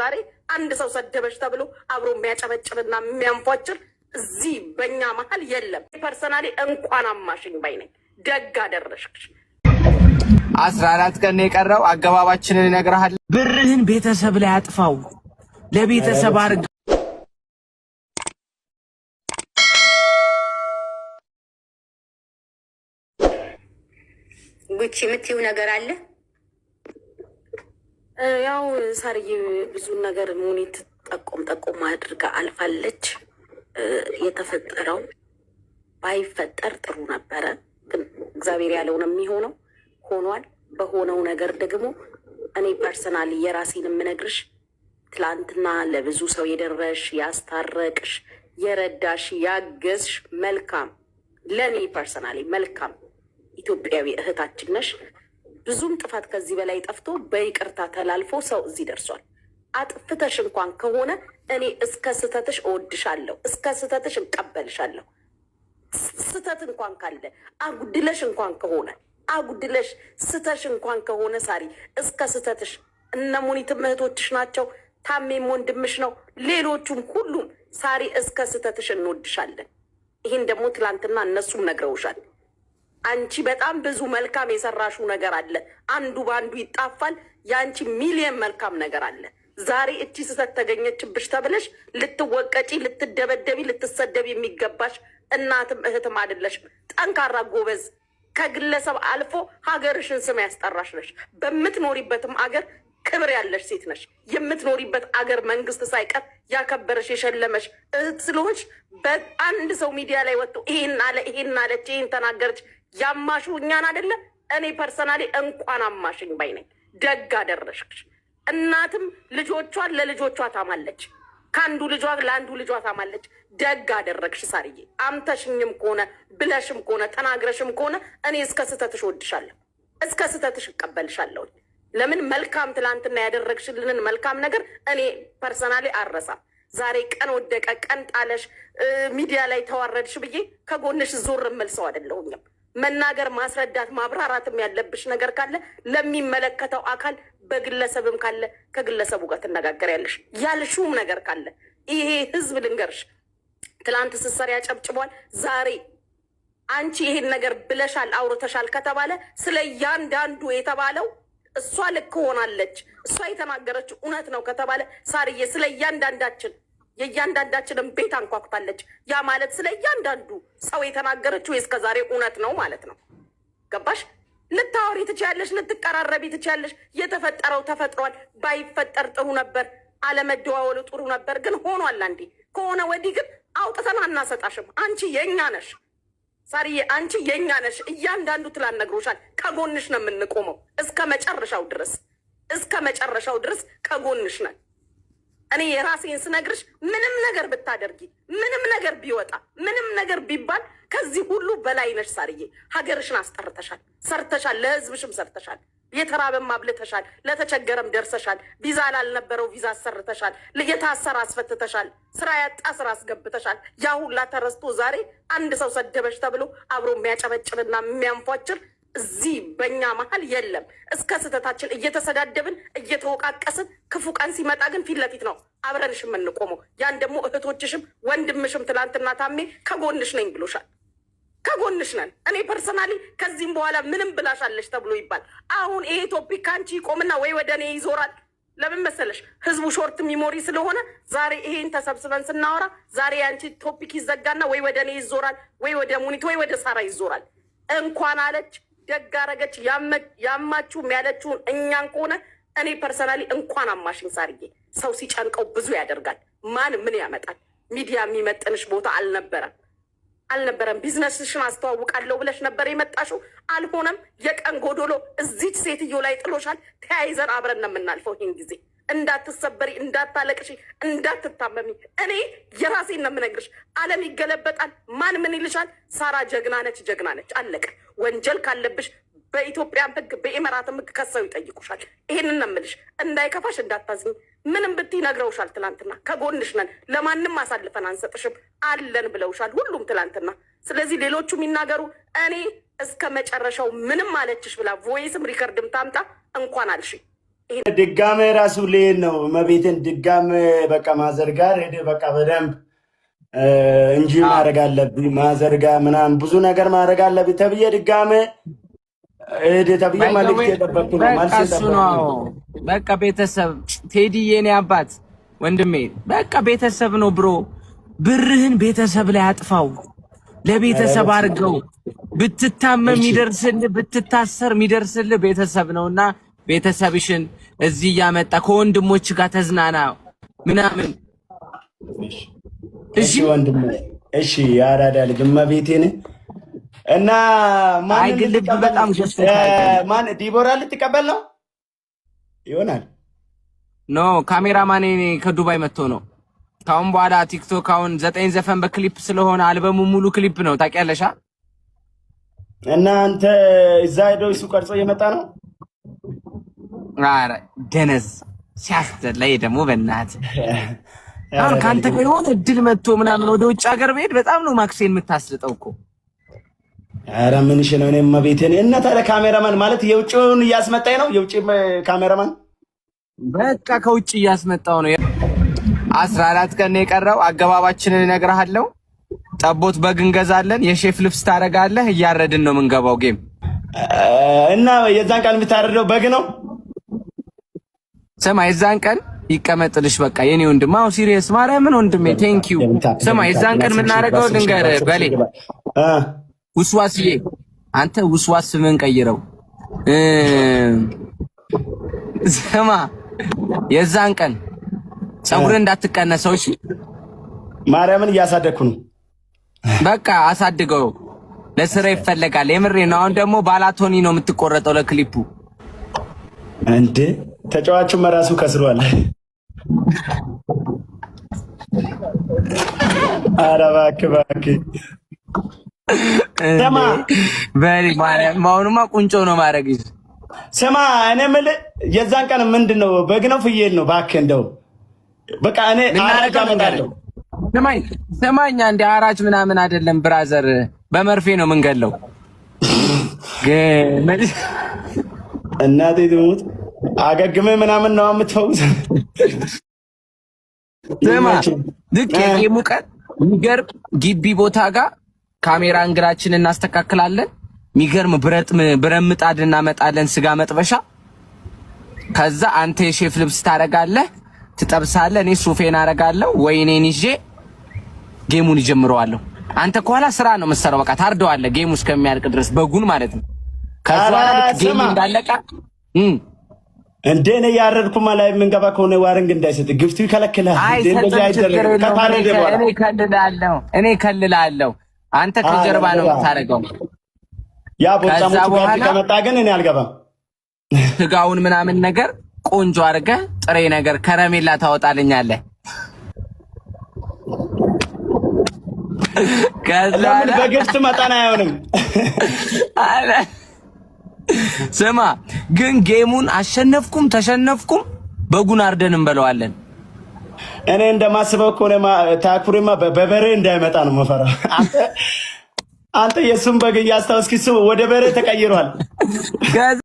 ዛሬ አንድ ሰው ሰደበሽ ተብሎ አብሮ የሚያጨበጭብና የሚያንፏጭር እዚህ በእኛ መሀል የለም። ፐርሰናሊ እንኳን አማሽኝ ባይ ነኝ። ደግ አደረሽሽ። 14 ቀን የቀረው አገባባችንን እነግርሃለሁ። ብርህን ቤተሰብ ላይ አጥፋው። ለቤተሰብ አርግ። ጉቺ የምትይው ነገር አለ? ያው ሳርዬ ብዙ ነገር ሙኒት ጠቆም አድርጋ አልፋለች። የተፈጠረው ባይፈጠር ጥሩ ነበረ፣ ግን እግዚአብሔር ያለው ነው የሚሆነው። ሆኗል። በሆነው ነገር ደግሞ እኔ ፐርሰናሊ የራሴን የምነግርሽ ትላንትና ለብዙ ሰው የደረሽ ያስታረቅሽ፣ የረዳሽ፣ ያገዝሽ መልካም ለእኔ ፐርሰናሊ መልካም ኢትዮጵያዊ እህታችን ነሽ። ብዙም ጥፋት ከዚህ በላይ ጠፍቶ በይቅርታ ተላልፎ ሰው እዚህ ደርሷል። አጥፍተሽ እንኳን ከሆነ እኔ እስከ ስተትሽ እወድሻለሁ፣ እስከ ስተትሽ እንቀበልሻለሁ። ስተት እንኳን ካለ አጉድለሽ እንኳን ከሆነ አጉድለሽ ስተሽ እንኳን ከሆነ ሳሪ እስከ ስተትሽ እነ ሙኒትም እህቶችሽ ናቸው፣ ታሜም ወንድምሽ ነው፣ ሌሎቹም ሁሉም ሳሪ እስከ ስተትሽ እንወድሻለን። ይህን ደግሞ ትላንትና እነሱም ነግረውሻል። አንቺ በጣም ብዙ መልካም የሰራሽው ነገር አለ። አንዱ በአንዱ ይጣፋል። የአንቺ ሚሊየን መልካም ነገር አለ። ዛሬ እቺ ስህተት ተገኘችብሽ ተብለሽ ልትወቀጪ፣ ልትደበደቢ፣ ልትሰደብ የሚገባሽ እናትም እህትም አይደለሽም። ጠንካራ ጎበዝ፣ ከግለሰብ አልፎ ሀገርሽን ስም ያስጠራሽ ነሽ። በምትኖሪበትም አገር ክብር ያለሽ ሴት ነሽ። የምትኖሪበት አገር መንግስት ሳይቀር ያከበረሽ የሸለመሽ እህት ስለሆንሽ በአንድ ሰው ሚዲያ ላይ ወጥቶ ይሄን አለ ይሄን አለች ይሄን ተናገረች ያማሹ እኛን አይደለ? እኔ ፐርሰናሊ እንኳን አማሽኝ ባይ ነኝ። ደግ አደረሽሽ። እናትም ልጆቿን ለልጆቿ ታማለች፣ ከአንዱ ልጇ ለአንዱ ልጇ ታማለች። ደግ አደረግሽ ሳርዬ። አምተሽኝም ከሆነ ብለሽም ከሆነ ተናግረሽም ከሆነ እኔ እስከ ስተትሽ ወድሻለሁ፣ እስከ ስተትሽ እቀበልሻለሁ። ለምን መልካም ትላንትና ያደረግሽልንን መልካም ነገር እኔ ፐርሰናሊ አረሳም። ዛሬ ቀን ወደቀ ቀን ጣለሽ ሚዲያ ላይ ተዋረድሽ ብዬ ከጎንሽ ዞር እምል ሰው አይደለሁኝም። መናገር ማስረዳት ማብራራትም ያለብሽ ነገር ካለ ለሚመለከተው አካል በግለሰብም ካለ ከግለሰቡ ጋር ትነጋገሪያለሽ። ያልሽውም ነገር ካለ ይሄ ህዝብ ልንገርሽ፣ ትላንት ስትሰሪ ያጨብጭቧል። ዛሬ አንቺ ይሄን ነገር ብለሻል አውርተሻል ከተባለ ስለ እያንዳንዱ የተባለው እሷ ልክ ሆናለች፣ እሷ የተናገረችው እውነት ነው ከተባለ ሳርዬ ስለ እያንዳንዳችን የእያንዳንዳችንን ቤት አንኳኩታለች። ያ ማለት ስለ እያንዳንዱ ሰው የተናገረችው እስከ ዛሬ እውነት ነው ማለት ነው። ገባሽ? ልታወሪ ትችያለሽ፣ ልትቀራረቢ ትችያለሽ። የተፈጠረው ተፈጥሯል። ባይፈጠር ጥሩ ነበር፣ አለመደዋወሉ ጥሩ ነበር። ግን ሆኗል። አንዴ ከሆነ ወዲህ ግን አውጥተን አናሰጣሽም። አንቺ የኛ ነሽ ሳርዬ፣ አንቺ የኛ ነሽ። እያንዳንዱ ትላንት ነግሮሻል። ከጎንሽ ነው የምንቆመው እስከ መጨረሻው ድረስ፣ እስከ መጨረሻው ድረስ ከጎንሽ ነን። እኔ የራሴን ስነግርሽ ምንም ነገር ብታደርጊ፣ ምንም ነገር ቢወጣ፣ ምንም ነገር ቢባል ከዚህ ሁሉ በላይ ነሽ ሳርዬ። ሀገርሽን አስጠርተሻል፣ ሰርተሻል፣ ለህዝብሽም ሰርተሻል። የተራበም አብልተሻል፣ ለተቸገረም ደርሰሻል። ቪዛ ላልነበረው ቪዛ አሰርተሻል፣ የታሰረ አስፈትተሻል፣ ስራ ያጣ ስራ አስገብተሻል። ያ ሁላ ተረስቶ ዛሬ አንድ ሰው ሰደበሽ ተብሎ አብሮ የሚያጨበጭብና የሚያንፏጭር እዚህ በእኛ መሀል የለም። እስከ ስህተታችን እየተሰዳደብን እየተወቃቀስን፣ ክፉ ቀን ሲመጣ ግን ፊት ለፊት ነው አብረንሽ የምንቆመው። ያን ደግሞ እህቶችሽም ወንድምሽም ትላንትና ታሜ ከጎንሽ ነኝ ብሎሻል። ከጎንሽ ነን። እኔ ፐርሰናሊ ከዚህም በኋላ ምንም ብላሻለሽ ተብሎ ይባል አሁን ይሄ ቶፒክ ከአንቺ ይቆምና ወይ ወደ እኔ ይዞራል። ለምን መሰለሽ? ህዝቡ ሾርት ሚሞሪ ስለሆነ ዛሬ ይሄን ተሰብስበን ስናወራ ዛሬ የአንቺ ቶፒክ ይዘጋና ወይ ወደ እኔ ይዞራል፣ ወይ ወደ ሙኒት፣ ወይ ወደ ሳራ ይዞራል። እንኳን አለች ደግ አረገች። ያማችሁም ያለችውን እኛን ከሆነ እኔ ፐርሰናሊ እንኳን አማሽኝ ሳርዬ። ሰው ሲጨንቀው ብዙ ያደርጋል። ማን ምን ያመጣል? ሚዲያ የሚመጥንሽ ቦታ አልነበረም። ቢዝነስሽን አስተዋውቃለሁ ብለሽ ነበር የመጣሽው፣ አልሆነም። የቀን ጎዶሎ እዚች ሴትዮ ላይ ጥሎሻል። ተያይዘን አብረን ነው የምናልፈው። ይህን ጊዜ እንዳትሰበሪ፣ እንዳታለቅሺ፣ እንዳትታመሚ እኔ የራሴን ነው የምነግርሽ። ዓለም ይገለበጣል። ማን ምን ይልሻል? ሳራ ጀግና ነች፣ ጀግና ነች። አለቀ። ወንጀል ካለብሽ በኢትዮጵያም ህግ በኢመራትም ህግ ከሰው ይጠይቁሻል። ይሄንን ነው የምልሽ። እንዳይከፋሽ፣ እንዳታዝኝ። ምንም ብትይ ነግረውሻል። ትላንትና ከጎንሽ ነን፣ ለማንም አሳልፈን አንሰጥሽም አለን ብለውሻል ሁሉም ትላንትና። ስለዚህ ሌሎቹ የሚናገሩ እኔ እስከ መጨረሻው ምንም አለችሽ ብላ ቮይስም ሪከርድም ታምጣ እንኳን አልሽ። ድጋሜ ራሱ ልሄድ ነው መቤትን ድጋሜ በቃ ማዘር ጋር ሄደ በቃ በደንብ እንጂ ማድረግ አለብኝ ማዘር ጋር ምናምን ብዙ ነገር ማድረግ አለብኝ ተብዬ ድጋሜ ሄደ ተብዬ መልዕክት የጠበቅኩ ነው። ማለት ነው በቃ ቤተሰብ ቴዲ የኔ አባት ወንድሜ በቃ ቤተሰብ ነው ብሮ። ብርህን ቤተሰብ ላይ አጥፋው፣ ለቤተሰብ አድርገው። ብትታመም የሚደርስልህ ብትታሰር የሚደርስልህ ቤተሰብ ነውና ቤተሰብሽን እዚህ ያመጣ ከወንድሞች ጋር ተዝናና ምናምን። እሺ ወንድም እሺ ያራዳ ልጅ መቤቴን እና ማን ዲቦራ ልትቀበል ነው ይሆናል? ኖ ካሜራማን ከዱባይ መጥቶ ነው። ካሁን በኋላ ቲክቶክ አሁን 9 ዘፈን በክሊፕ ስለሆነ አልበሙ ሙሉ ክሊፕ ነው ታውቂያለሽ። እና አንተ እዛ ሄዶ እሱ ቀርጾ እየመጣ ነው። አረ ደነዝ ሲያስጠላኝ ደግሞ በእናትህ አሁን ካንተ ጋር የሆነ እድል መጥቶ ምናምን ወደ ውጭ ሀገር ብሄድ በጣም ነው ማክሴን የምታስልጠው እኮ። አረ ምን እሺ ነው እኔማ ቤቴን እና ታዲያ ካሜራማን ማለት የውጭውን እያስመጣኝ ነው። የውጭ ካሜራማን በቃ ከውጭ እያስመጣው ነው። 14 ቀን የቀረው አገባባችንን እነግርሃለሁ። ጠቦት በግ እንገዛለን፣ የሼፍ ልብስ ታረጋለህ፣ እያረድን ነው የምንገባው ጌም እና የዛን ቀን የምታረደው በግ ነው። ስማ የዛን ቀን ይቀመጥልሽ በቃ የኔ ወንድም። አሁን ሲሪየስ ማርያምን ወንድሜ ቴንክ ዩ። ስማ የዛን ቀን የምናደርገው ልንገርህ በሌ ውስዋስዬ፣ አንተ ውስዋስ ምን ቀይረው። ስማ የዛን ቀን ፀጉር እንዳትቀነሰው እሺ። ማርያምን እያሳደግኩ ነው። በቃ አሳድገው፣ ለስራ ይፈለጋል። የምሬ ነው። አሁን ደግሞ ባላቶኒ ነው የምትቆረጠው ለክሊፑ። እንዴ ተጫዋቹም ራሱ ከስሯል። ኧረ እባክህ እባክህ ስማ በል ማርያም፣ አሁንማ ቁንጮ ነው ማድረግሽ። ስማ እኔ የምልህ የዛን ቀን ምንድን ነው በግ ነው ፍየል ነው? እባክህ እንደው በቃ እኔ አራጅ አመጣለሁ። ስማኛ እንደ አራጅ ምናምን አይደለም ብራዘር፣ በመርፌ ነው የምንገለው። ግን እናቴ ትሙት አገግሜ ምናምን ነው የምትፈውስ። ስማ ልክ የጌሙ ቀን የሚገርም ግቢ ቦታ ጋር ካሜራ እንግራችን እናስተካክላለን። የሚገርም ብረት ምጣድ እናመጣለን፣ ስጋ መጥበሻ። ከዛ አንተ የሼፍ ልብስ ታረጋለህ፣ ትጠብሳለህ፣ እኔ ሱፌን አረጋለሁ፣ ወይኔን ይዤ ጌሙን ይጀምረዋለሁ። አንተ ከኋላ ስራ ነው የምትሰራው። በቃ ታርደዋለህ ጌሙ እስከሚያልቅ ድረስ በጉን ማለት ነው። ከዛ ጌሙ እንዳለቀ እንደ እኔ ያረድኩማ ላይ የምንገባ ከሆነ ዋርንግ እንዳይሰጥ ግፍቱ ይከለክላል። እንደዚህ አይደረግም። ከታረደ በኋላ እኔ ከልላለሁ። አንተ ከጀርባ ነው የምታረገው። ያ ቦታሙ ጋር ከመጣ ግን እኔ አልገባም። ስጋውን ምናምን ነገር ቆንጆ አድርገህ ጥሬ ነገር ከረሜላ ታወጣልኛለህ። ከዛ በግፍት መጣና አይሆንም። ስማ ግን ጌሙን አሸነፍኩም ተሸነፍኩም በጉን አርደን እንበለዋለን። እኔ እንደማስበው ከሆነ ታኩሪማ በበሬ እንዳይመጣ ነው መፈራ። አንተ የሱን በግ እያስታወስክ ወደ በሬ ተቀይሯል።